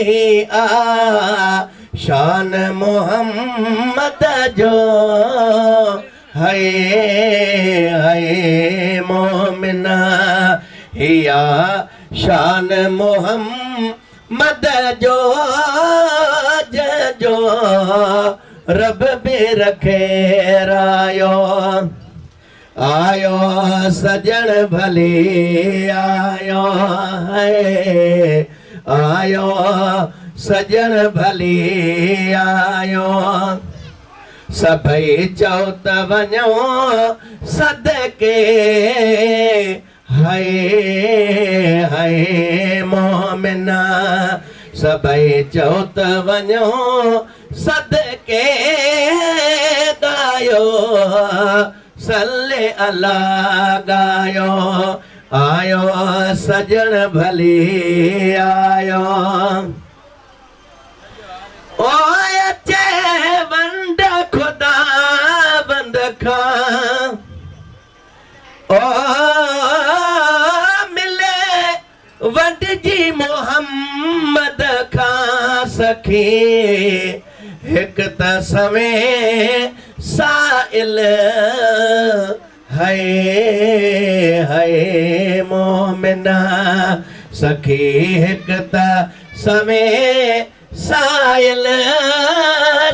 ही आ शान मोहम्मद जो है मोमिना हिया शान मोहम्मद जो जो रब भी रखे रायो आयो सजन भली आयो है आयो सजन भली आयो सभई चौथ वञो सदके हाय मोमिना सभई चौथ वञो सदके गायो सल्ले अला गायो आयो सजन भली आयो ओ अचे वंड खुदा बंद खां ओ मिले वंड जी मोहम्मद खां सखी हिक त समय साइल है मोमिना सखी हिक त समय साइल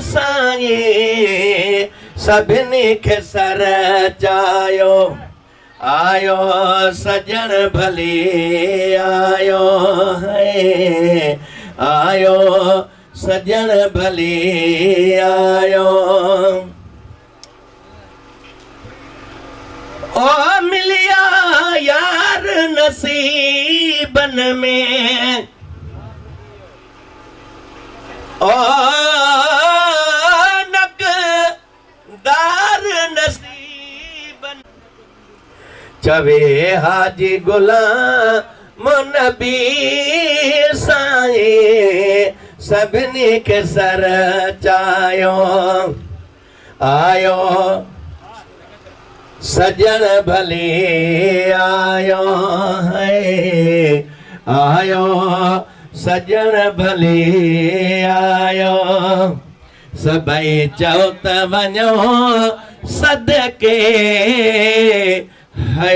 साई सभिनी खे सर चायो आयो सजन भली आयो है आयो सजन भली आयो ओ मिलिया यार नसीबन में ओ नकदार नसीबन चवे हाजी गुलाम नबी साईं सभिनी के सर चायो आयो सजन भली आयो है आयो सजन भली आयो सभई चौथ वञो सदके है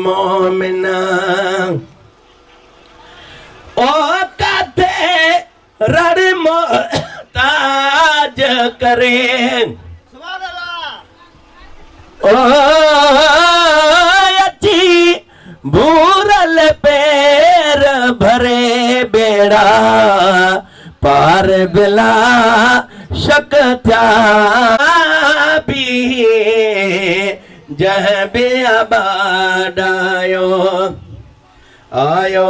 मोमिना ओ काथे रड़ मोहताज करे ओ अची भूरल पैर भरे बेड़ा पार बिला शक थया भी जह बे आबादायो आयो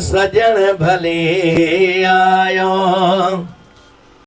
सजन भली आयो